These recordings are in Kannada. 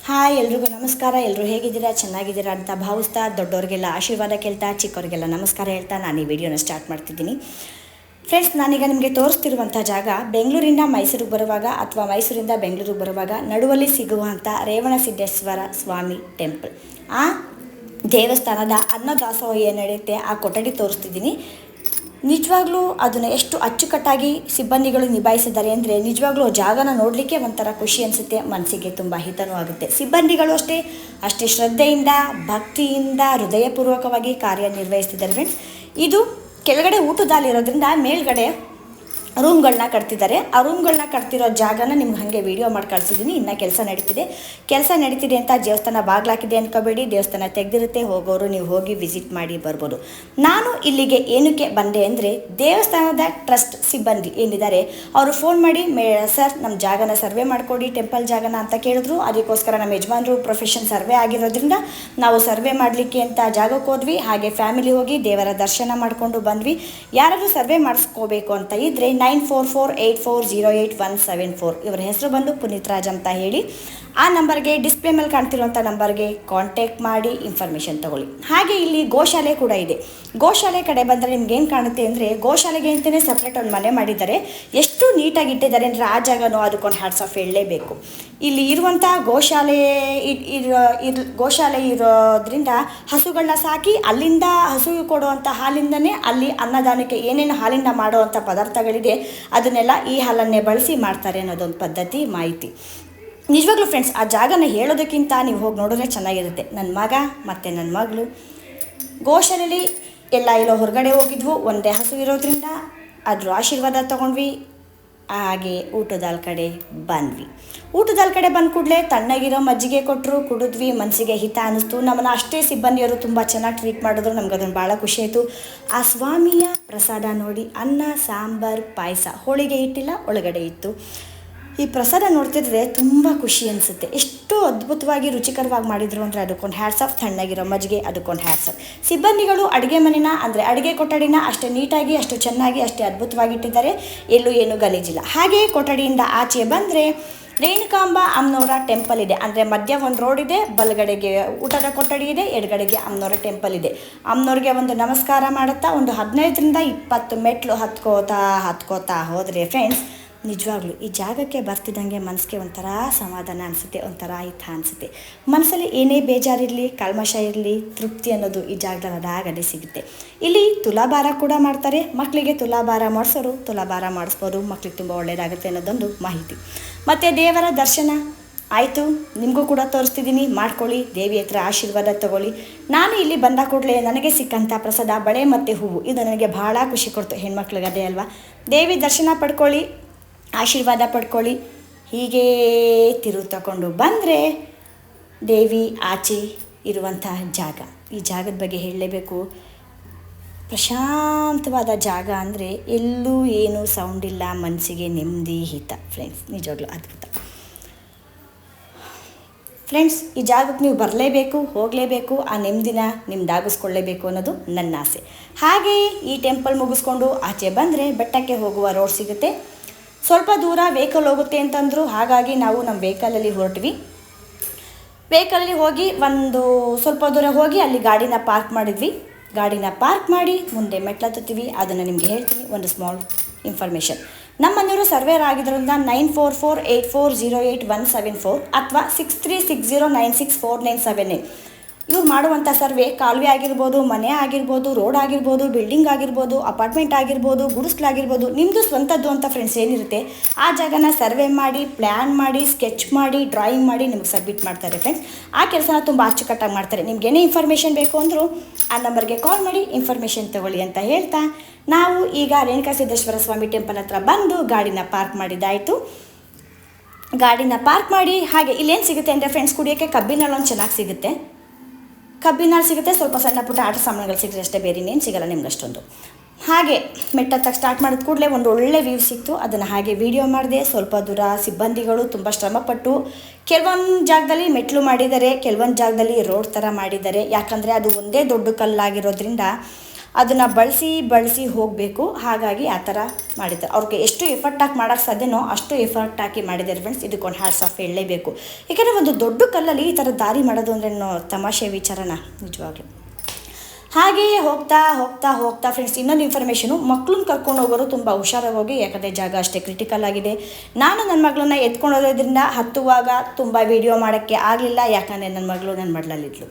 ಹಾಯ್ ಎಲ್ರಿಗೂ ನಮಸ್ಕಾರ. ಎಲ್ಲರೂ ಹೇಗಿದ್ದೀರಾ? ಚೆನ್ನಾಗಿದ್ದೀರಾ ಅಂತ ಭಾವಿಸ್ತಾ, ದೊಡ್ಡವ್ರಿಗೆಲ್ಲ ಆಶೀರ್ವಾದ ಕೇಳ್ತಾ, ಚಿಕ್ಕವರಿಗೆಲ್ಲ ನಮಸ್ಕಾರ ಹೇಳ್ತಾ ನಾನು ಈ ವಿಡಿಯೋನ ಸ್ಟಾರ್ಟ್ ಮಾಡ್ತಿದ್ದೀನಿ. ಫ್ರೆಂಡ್ಸ್, ನಾನೀಗ ನಿಮಗೆ ತೋರಿಸ್ತಿರುವಂಥ ಜಾಗ ಬೆಂಗಳೂರಿಂದ ಮೈಸೂರಿಗೆ ಬರುವಾಗ ಅಥವಾ ಮೈಸೂರಿಂದ ಬೆಂಗಳೂರಿಗೆ ಬರುವಾಗ ನಡುವಲ್ಲಿ ಸಿಗುವಂಥ ರೇವಣಸಿದ್ದೇಶ್ವರ ಸ್ವಾಮಿ ಟೆಂಪಲ್. ಆ ದೇವಸ್ಥಾನದ ಅನ್ನದಾಸೋಹ ಏನು ನಡೆಯುತ್ತೆ ಆ ಕೊಠಡಿ ತೋರಿಸ್ತಿದ್ದೀನಿ. ನಿಜವಾಗ್ಲೂ ಅದನ್ನು ಎಷ್ಟು ಅಚ್ಚುಕಟ್ಟಾಗಿ ಸಿಬ್ಬಂದಿಗಳು ನಿಭಾಯಿಸಿದ್ದಾರೆ ಅಂದರೆ ನಿಜವಾಗ್ಲೂ ಜಾಗನ ನೋಡಲಿಕ್ಕೆ ಒಂಥರ ಖುಷಿ ಅನಿಸುತ್ತೆ, ಮನಸ್ಸಿಗೆ ತುಂಬ ಹಿತನೂ ಆಗುತ್ತೆ. ಸಿಬ್ಬಂದಿಗಳು ಅಷ್ಟೇ ಶ್ರದ್ಧೆಯಿಂದ, ಭಕ್ತಿಯಿಂದ, ಹೃದಯಪೂರ್ವಕವಾಗಿ ಕಾರ್ಯನಿರ್ವಹಿಸ್ತಿದ್ದಾರೆ. ಫ್ರೆಂಡ್ಸ್, ಇದು ಕೆಳಗಡೆ ಊಟದಲ್ಲಿರೋದ್ರಿಂದ ಮೇಲ್ಗಡೆ ರೂಮ್ಗಳನ್ನ ಕಟ್ತಿದ್ದಾರೆ. ಆ ರೂಮ್ಗಳನ್ನ ಕಟ್ತಿರೋ ಜಾಗನ ನಿಮ್ಗೆ ಹಾಗೆ ವೀಡಿಯೋ ಮಾಡಿ ಕಳಿಸಿದ್ದೀನಿ. ಇನ್ನು ಕೆಲಸ ನಡೀತಿದೆ ಅಂತ ದೇವಸ್ಥಾನ ಬಾಗ್ಲಾಕಿದೆ ಅಂದ್ಕೋಬೇಡಿ. ದೇವಸ್ಥಾನ ತೆಗೆದಿರುತ್ತೆ, ಹೋಗೋರು ನೀವು ಹೋಗಿ ವಿಸಿಟ್ ಮಾಡಿ ಬರ್ಬೋದು. ನಾನು ಇಲ್ಲಿಗೆ ಏನಕ್ಕೆ ಬಂದೆ ಅಂದರೆ ದೇವಸ್ಥಾನದ ಟ್ರಸ್ಟ್ ಸಿಬ್ಬಂದಿ ಏನಿದ್ದಾರೆ ಅವರು ಫೋನ್ ಮಾಡಿ ಸರ್ ನಮ್ಮ ಜಾಗನ ಸರ್ವೆ ಮಾಡಿಕೊಡಿ, ಟೆಂಪಲ್ ಜಾಗನ ಅಂತ ಕೇಳಿದ್ರು. ಅದಕ್ಕೋಸ್ಕರ ನಮ್ಮ ಯಜಮಾನರು ಪ್ರೊಫೆಷನ್ ಸರ್ವೆ ಆಗಿರೋದ್ರಿಂದ ನಾವು ಸರ್ವೆ ಮಾಡಲಿಕ್ಕೆ ಅಂತ ಜಾಗಕ್ಕೆ ಹೋದ್ವಿ. ಹಾಗೆ ಫ್ಯಾಮಿಲಿ ಹೋಗಿ ದೇವರ ದರ್ಶನ ಮಾಡಿಕೊಂಡು ಬಂದ್ವಿ. ಯಾರಾದರೂ ಸರ್ವೆ ಮಾಡಿಸ್ಕೋಬೇಕು ಅಂತ ಇದ್ದರೆ 9448408174 ಇವರ ಹೆಸರು ಬಂದು ಪುನೀತ್ ರಾಜ್ ಅಂತ ಹೇಳಿ ಆ ನಂಬರ್ಗೆ, ಡಿಸ್ಪ್ಲೇ ಮೇಲೆ ಕಾಣ್ತಿರುವಂಥ ನಂಬರ್ಗೆ ಕಾಂಟ್ಯಾಕ್ಟ್ ಮಾಡಿ ಇನ್ಫಾರ್ಮೇಷನ್ ತೊಗೊಳ್ಳಿ. ಹಾಗೆ ಇಲ್ಲಿ ಗೋಶಾಲೆ ಕೂಡ ಇದೆ. ಗೋಶಾಲೆ ಕಡೆ ಬಂದರೆ ನಿಮ್ಗೆ ಏನು ಕಾಣುತ್ತೆ ಅಂದರೆ ಗೋಶಾಲೆಗೆ ಅಂತಲೇ ಸಪ್ರೇಟ್ ಒಂದು ಮನೆ ಮಾಡಿದ್ದಾರೆ. ಎಷ್ಟು ನೀಟಾಗಿ ಇಟ್ಟಿದ್ದಾರೆ ಅಂದರೆ ಆ ಜಾಗನೂ ಅದಕ್ಕೊಂದು ಹ್ಯಾಟ್ಸ್ ಆಫ್ ಹೇಳಲೇಬೇಕು. ಇಲ್ಲಿ ಇರುವಂಥ ಗೋಶಾಲೆ ಇರೋದ್ರಿಂದ ಹಸುಗಳನ್ನ ಸಾಕಿ ಅಲ್ಲಿಂದ ಹಸುವಿಗೆ ಕೊಡುವಂಥ ಹಾಲಿಂದನೇ ಅಲ್ಲಿ ಅನ್ನದಾನಕ್ಕೆ ಏನೇನು ಹಾಲಿಂದ ಮಾಡುವಂಥ ಪದಾರ್ಥಗಳಿದೆ ಅದನ್ನೆಲ್ಲ ಈ ಹಾಲನ್ನೇ ಬಳಸಿ ಮಾಡ್ತಾರೆ ಅನ್ನೋದೊಂದು ಪದ್ಧತಿ, ಮಾಹಿತಿ. ನಿಜವಾಗ್ಲೂ ಫ್ರೆಂಡ್ಸ್, ಆ ಜಾಗನ ಹೇಳೋದಕ್ಕಿಂತ ನೀವು ಹೋಗಿ ನೋಡಿದ್ರೆ ಚೆನ್ನಾಗಿರುತ್ತೆ. ನನ್ನ ಮಗ ಮತ್ತು ನನ್ನ ಮಗಳು ಗೋಶಾಲೆಯಲ್ಲಿ ಎಲ್ಲೋ ಹೊರಗಡೆ ಹೋಗಿದ್ವು. ಒಂದೇ ಹಸು ಇರೋದ್ರಿಂದ ಅದ್ರ ಆಶೀರ್ವಾದ ತೊಗೊಂಡ್ವಿ. ಹಾಗೆ ಊಟದ ಕಡೆ ಬಂದ್ವಿ. ಬಂದ ಕೂಡಲೇ ತಣ್ಣಗಿರೋ ಮಜ್ಜಿಗೆ ಕೊಟ್ಟರು, ಕುಡಿದ್ವಿ. ಮನಸ್ಸಿಗೆ ಹಿತ ಅನ್ನಿಸ್ತು. ನಮ್ಮನ್ನು ಅಷ್ಟೇ ಸಿಬ್ಬಂದಿಯವರು ತುಂಬ ಚೆನ್ನಾಗಿ ಟ್ರೀಟ್ ಮಾಡಿದ್ರು. ನಮ್ಗೆ ಅದನ್ನು ಭಾಳ ಖುಷಿ ಆಯಿತು. ಆ ಸ್ವಾಮಿಯ ಪ್ರಸಾದ ನೋಡಿ, ಅನ್ನ, ಸಾಂಬಾರು, ಪಾಯಸ, ಹೋಳಿಗೆ ಇಟ್ಟಿಲ್ಲ, ಒಳಗಡೆ ಇತ್ತು. ಈ ಪ್ರಸಾದ ನೋಡ್ತಿದ್ರೆ ತುಂಬ ಖುಷಿ ಅನಿಸುತ್ತೆ. ಎಷ್ಟು ಅದ್ಭುತವಾಗಿ ರುಚಿಕರವಾಗಿ ಮಾಡಿದರು ಅಂದರೆ ಅದಕ್ಕೊಂದು ಹ್ಯಾಟ್ಸ್ ಆಫ್. ತಣ್ಣಗಿರೋ ಮಜ್ಜಿಗೆ ಅದಕ್ಕೊಂದು ಹ್ಯಾಟ್ಸ್ ಆಫ್. ಸಿಬ್ಬಂದಿಗಳು ಅಡುಗೆ ಮನೆನ ಅಂದರೆ ಅಡುಗೆ ಕೊಠಡಿನ ಅಷ್ಟೇ ನೀಟಾಗಿ, ಅಷ್ಟು ಚೆನ್ನಾಗಿ, ಅಷ್ಟೇ ಅದ್ಭುತವಾಗಿಟ್ಟಿದ್ದಾರೆ. ಎಲ್ಲೂ ಏನೂ ಗಲೀಜಿಲ್ಲ. ಹಾಗೆಯೇ ಕೊಠಡಿಯಿಂದ ಆಚೆ ಬಂದರೆ ರೇಣುಕಾಂಬ ಅಮ್ಮನವರ ಟೆಂಪಲ್ ಇದೆ. ಅಂದರೆ ಮಧ್ಯ ಒಂದು ರೋಡ್ ಇದೆ, ಬಲಗಡೆಗೆ ಊಟದ ಕೊಠಡಿ ಇದೆ, ಎಡಗಡೆಗೆ ಅಮ್ಮನವರ ಟೆಂಪಲ್ ಇದೆ. ಅಮ್ಮನವ್ರಿಗೆ ಒಂದು ನಮಸ್ಕಾರ ಮಾಡುತ್ತಾ ಒಂದು 15ರಿಂದ 20 ಮೆಟ್ಲು ಹತ್ಕೋತಾ ಹೋದರೆ ಫ್ರೆಂಡ್ಸ್, ನಿಜವಾಗ್ಲೂ ಈ ಜಾಗಕ್ಕೆ ಬರ್ತಿದ್ದಂಗೆ ಮನಸ್ಸಿಗೆ ಒಂಥರ ಸಮಾಧಾನ ಅನಿಸುತ್ತೆ, ಒಂಥರ ಹಿತ ಅನಿಸುತ್ತೆ. ಮನಸ್ಸಲ್ಲಿ ಏನೇ ಬೇಜಾರಿರಲಿ, ಕಲ್ಮಶ ಇರಲಿ, ತೃಪ್ತಿ ಅನ್ನೋದು ಈ ಜಾಗದಲ್ಲಿ ಅದಾಗದೇ ಸಿಗುತ್ತೆ. ಇಲ್ಲಿ ತುಲಾಭಾರ ಕೂಡ ಮಾಡ್ತಾರೆ. ಮಕ್ಕಳಿಗೆ ತುಲಾಭಾರ ಮಾಡಿಸೋರು ತುಲಾಭಾರ ಮಾಡಿಸ್ಬೋದು. ಮಕ್ಕಳಿಗೆ ತುಂಬ ಒಳ್ಳೆಯದಾಗುತ್ತೆ ಅನ್ನೋದೊಂದು ಮಾಹಿತಿ. ಮತ್ತು ದೇವರ ದರ್ಶನ ಆಯಿತು, ನಿಮಗೂ ಕೂಡ ತೋರಿಸ್ತಿದ್ದೀನಿ, ಮಾಡ್ಕೊಳ್ಳಿ. ದೇವಿ ಹತ್ರ ಆಶೀರ್ವಾದ ತೊಗೊಳ್ಳಿ. ನಾನು ಇಲ್ಲಿ ಬಂದ ಕೂಡಲೇ ನನಗೆ ಸಿಕ್ಕಂಥ ಪ್ರಸಾದ ಬಳೆ ಮತ್ತು ಹೂವು ಇದು ನನಗೆ ಭಾಳ ಖುಷಿ ಕೊಡ್ತು. ಹೆಣ್ಮಕ್ಳಿಗೆ ಅದೇ ಅಲ್ವಾ. ದೇವಿ ದರ್ಶನ ಪಡ್ಕೊಳ್ಳಿ, ಆಶೀರ್ವಾದ ಪಡ್ಕೊಳ್ಳಿ. ಹೀಗೇ ತಿರುವು ತಗೊಂಡು ಬಂದರೆ ದೇವಿ ಆಚೆ ಇರುವಂಥ ಜಾಗ. ಈ ಜಾಗದ ಬಗ್ಗೆ ಹೇಳಲೇಬೇಕು. ಪ್ರಶಾಂತವಾದ ಜಾಗ ಅಂದರೆ ಎಲ್ಲೂ ಏನೂ ಸೌಂಡ್ ಇಲ್ಲ, ಮನಸ್ಸಿಗೆ ನೆಮ್ಮದಿ, ಹಿತ. ಫ್ರೆಂಡ್ಸ್, ನಿಜವಾಗ್ಲೂ ಅದ್ಭುತ. ಫ್ರೆಂಡ್ಸ್, ಈ ಜಾಗಕ್ಕೆ ನೀವು ಬರಲೇಬೇಕು, ಹೋಗಲೇಬೇಕು. ಆ ನೆಮ್ಮದಿನ ನಿಮ್ದಾಗಿಸ್ಕೊಳ್ಳೇಬೇಕು ಅನ್ನೋದು ನನ್ನ ಆಸೆ. ಹಾಗೆಯೇ ಈ ಟೆಂಪಲ್ ಮುಗಿಸ್ಕೊಂಡು ಆಚೆ ಬಂದರೆ ಬೆಟ್ಟಕ್ಕೆ ಹೋಗುವ ರೋಡ್ ಸಿಗುತ್ತೆ. ಸ್ವಲ್ಪ ದೂರ ವೆಹಿಕಲ್ ಹೋಗುತ್ತೆ ಅಂತಂದರು. ಹಾಗಾಗಿ ನಾವು ನಮ್ಮ ವೆಹಿಕಲಲ್ಲಿ ಹೊರಟ್ವಿ. ವೆಹಿಕಲಲ್ಲಿ ಹೋಗಿ ಒಂದು ಸ್ವಲ್ಪ ದೂರ ಹೋಗಿ ಅಲ್ಲಿ ಗಾಡಿನ ಪಾರ್ಕ್ ಮಾಡಿದ್ವಿ. ಗಾಡಿನ ಪಾರ್ಕ್ ಮಾಡಿ ಮುಂದೆ ಮೆಟ್ಲತ್ತೀವಿ. ಅದನ್ನು ನಿಮಗೆ ಹೇಳ್ತೀನಿ, ಒಂದು ಸ್ಮಾಲ್ ಇನ್ಫಾರ್ಮೇಷನ್. ನಮ್ಮ ಮನೆಯವರು ಸರ್ವೇರ್ ಆಗಿದ್ದರಿಂದ 9448408174 ಅಥವಾ 6360964978 ಇವ್ರು ಮಾಡುವಂಥ ಸರ್ವೆ ಕಾಲುವೆ ಆಗಿರ್ಬೋದು, ಮನೆ ಆಗಿರ್ಬೋದು, ರೋಡ್ ಆಗಿರ್ಬೋದು, ಬಿಲ್ಡಿಂಗ್ ಆಗಿರ್ಬೋದು, ಅಪಾರ್ಟ್ಮೆಂಟ್ ಆಗಿರ್ಬೋದು, ಗುಡಿಸ್ಲಾಗಿರ್ಬೋದು, ನಿಮ್ಮದು ಸ್ವಂತದ್ದು ಅಂತ ಫ್ರೆಂಡ್ಸ್ ಏನಿರುತ್ತೆ ಆ ಜಾಗನ ಸರ್ವೆ ಮಾಡಿ, ಪ್ಲ್ಯಾನ್ ಮಾಡಿ, ಸ್ಕೆಚ್ ಮಾಡಿ, ಡ್ರಾಯಿಂಗ್ ಮಾಡಿ ನಿಮಗೆ ಸಬ್ಮಿಟ್ ಮಾಡ್ತಾರೆ ಫ್ರೆಂಡ್ಸ್. ಆ ಕೆಲಸನ ತುಂಬ ಅಚ್ಚುಕಟ್ಟಾಗಿ ಮಾಡ್ತಾರೆ. ನಿಮ್ಗೇನೇ ಇನ್ಫಾರ್ಮೇಷನ್ ಬೇಕು ಅಂದರೂ ಆ ನಂಬರ್ಗೆ ಕಾಲ್ ಮಾಡಿ ಇನ್ಫಾರ್ಮೇಷನ್ ತೊಗೊಳ್ಳಿ ಅಂತ ಹೇಳ್ತಾ ನಾವು ಈಗ ರೇಣುಕಾಸಿದ್ದೇಶ್ವರ ಸ್ವಾಮಿ ಟೆಂಪಲ್ ಹತ್ರ ಬಂದು ಗಾಡಿನ ಪಾರ್ಕ್ ಮಾಡಿದ್ದಾಯಿತು. ಗಾಡಿನ ಪಾರ್ಕ್ ಮಾಡಿ ಹಾಗೆ ಇಲ್ಲೇನು ಸಿಗುತ್ತೆ ಅಂದರೆ ಫ್ರೆಂಡ್ಸ್, ಕುಡಿಯೋಕ್ಕೆ ಕಬ್ಬಿನಲ್ಲೊಂದು ಚೆನ್ನಾಗಿ ಸಿಗುತ್ತೆ. ಸ್ವಲ್ಪ ಸಣ್ಣ ಪುಟ್ಟ ಆಟ ಸಾಮಾನುಗಳು ಸಿಗುತ್ತೆ ಅಷ್ಟೇ, ಬೇರೆ ಇನ್ನೇನು ಸಿಗೋಲ್ಲ ನಿಮ್ಗೆ ಅಷ್ಟೊಂದು. ಹಾಗೆ ಮೆಟ್ಟತ್ತಕ್ಕೆ ಸ್ಟಾರ್ಟ್ ಮಾಡಿದ ಕೂಡಲೇ ಒಂದು ಒಳ್ಳೆ ವ್ಯೂ ಸಿಕ್ತು. ಅದನ್ನು ಹಾಗೆ ವಿಡಿಯೋ ಮಾಡಿದೆ. ಸ್ವಲ್ಪ ದೂರ ಸಿಬ್ಬಂದಿಗಳು ತುಂಬ ಶ್ರಮಪಟ್ಟು ಕೆಲವೊಂದು ಜಾಗದಲ್ಲಿ ಮೆಟ್ಲು ಮಾಡಿದ್ದಾರೆ, ಕೆಲವೊಂದು ಜಾಗದಲ್ಲಿ ರೋಡ್ ಥರ ಮಾಡಿದ್ದಾರೆ. ಯಾಕಂದರೆ ಅದು ಒಂದೇ ದೊಡ್ಡ ಕಲ್ಲಾಗಿರೋದ್ರಿಂದ ಅದನ್ನು ಬಳಸಿ ಹೋಗಬೇಕು. ಹಾಗಾಗಿ ಆ ಥರ ಮಾಡಿದ್ದಾರೆ. ಅವ್ರಿಗೆ ಎಷ್ಟು ಎಫರ್ಟ್ ಹಾಕಿ ಮಾಡೋಕ್ಕೆ ಸಾಧ್ಯನೋ ಅಷ್ಟು ಎಫರ್ಟ್ ಹಾಕಿ ಮಾಡಿದ್ದಾರೆ ಫ್ರೆಂಡ್ಸ್. ಇದಕ್ಕೊಂದು ಹ್ಯಾಟ್ಸ್ ಆಫ್ ಹೇಳಲೇಬೇಕು. ಏಕೆಂದರೆ ಒಂದು ದೊಡ್ಡ ಕಲ್ಲಲ್ಲಿ ಈ ಥರ ದಾರಿ ಮಾಡೋದು ಅಂದರೆ ತಮಾಷೆ ವಿಚಾರನ ನಿಜವಾಗ್ಲೂ. ಹಾಗೆಯೇ ಹೋಗ್ತಾ ಫ್ರೆಂಡ್ಸ್, ಇನ್ನೊಂದು ಇನ್ಫಾರ್ಮೇಷನು, ಮಕ್ಕಳನ್ನ ಕರ್ಕೊಂಡು ಹೋಗೋರು ತುಂಬ ಹುಷಾರಾಗಿ ಹೋಗಿ. ಯಾಕಂದರೆ ಜಾಗ ಅಷ್ಟೇ ಕ್ರಿಟಿಕಲ್ ಆಗಿದೆ. ನಾನು ನನ್ನ ಮಗಳನ್ನ ಎತ್ಕೊಂಡು ಹೋಗೋದ್ರಿಂದ ಹತ್ತುವಾಗ ತುಂಬ ವೀಡಿಯೋ ಮಾಡೋಕ್ಕೆ ಆಗಲಿಲ್ಲ. ಯಾಕಂದರೆ ನನ್ನ ಮಗಳು ನನ್ನ ಮಗಳಲ್ಲಿದ್ಲು.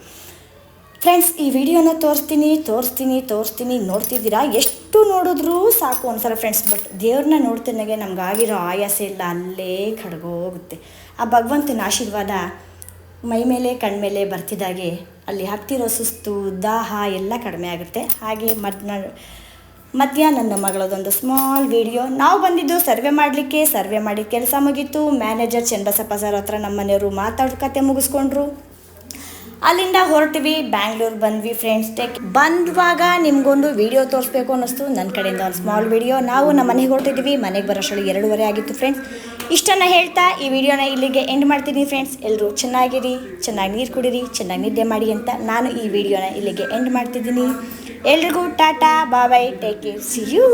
ಫ್ರೆಂಡ್ಸ್, ಈ ವಿಡಿಯೋನ ತೋರಿಸ್ತೀನಿ ನೋಡ್ತಿದ್ದೀರಾ. ಎಷ್ಟು ನೋಡಿದ್ರೂ ಸಾಕು ಅನ್ಸಲ್ಲ ಫ್ರೆಂಡ್ಸ್. ಬಟ್ ದೇವ್ರನ್ನ ನೋಡ್ತಿದ್ದಾಗೆ ನಮಗಾಗಿರೋ ಆಯಾಸ ಇಲ್ಲ ಅಲ್ಲೇ ಕಡ್ಗೋಗುತ್ತೆ. ಆ ಭಗವಂತನ ಆಶೀರ್ವಾದ ಮೈ ಮೇಲೆ ಕಣ್ಮೇಲೆ ಬರ್ತಿದ್ದಾಗೆ ಅಲ್ಲಿ ಹತ್ತಿರೋ ಸುಸ್ತು ದಾಹ ಎಲ್ಲ ಕಡಿಮೆ ಆಗುತ್ತೆ. ಹಾಗೆ ಮಧ್ಯ ನನ್ನ ಮಗಳದೊಂದು ಸ್ಮಾಲ್ ವಿಡಿಯೋ. ನಾವು ಬಂದಿದ್ದು ಸರ್ವೆ ಮಾಡಲಿಕ್ಕೆ. ಸರ್ವೆ ಮಾಡಿ ಕೆಲಸ ಮುಗೀತು. ಮ್ಯಾನೇಜರ್ ಚನ್ನಬಸಪ್ಪ ಸರ್ ಹತ್ರ ನಮ್ಮ ಮನೆಯವರು ಮಾತಾಡೋ ಕತೆ ಮುಗಿಸ್ಕೊಂಡ್ರು. ಅಲ್ಲಿಂದ ಹೊರಟ್ವಿ, ಬ್ಯಾಂಗ್ಳೂರು ಬಂದ್ವಿ ಫ್ರೆಂಡ್ಸ್. ಬಂದುವಾಗ ನಿಮಗೊಂದು ವಿಡಿಯೋ ತೋರಿಸ್ಬೇಕು ಅನ್ನಿಸ್ತು. ನನ್ನ ಕಡೆಯಿಂದ ಒಂದು ಸ್ಮಾಲ್ ವಿಡಿಯೋ. ನಾವು ನಮ್ಮ ಮನೆಗೆ ಹೊರಟಿದ್ವಿ. ಮನೆಗೆ ಬರೋಷ್ಟೊಳಗೆ 2:30 ಆಗಿತ್ತು ಫ್ರೆಂಡ್ಸ್. ಇಷ್ಟನ್ನು ಹೇಳ್ತಾ ಈ ವಿಡಿಯೋನ ಇಲ್ಲಿಗೆ ಎಂಡ್ ಮಾಡ್ತೀನಿ ಫ್ರೆಂಡ್ಸ್. ಎಲ್ಲರೂ ಚೆನ್ನಾಗಿರಿ, ಚೆನ್ನಾಗಿ ನೀರು ಕುಡೀರಿ, ಚೆನ್ನಾಗಿ ನಿದ್ದೆ ಮಾಡಿ ಅಂತ ನಾನು ಈ ವಿಡಿಯೋನ ಇಲ್ಲಿಗೆ ಎಂಡ್ ಮಾಡ್ತಿದ್ದೀನಿ. ಎಲ್ರಿಗೂ ಟಾಟಾ, ಬಾಯ್, ಟೇಕ್ ಕೇರ್, ಸಿ ಯು.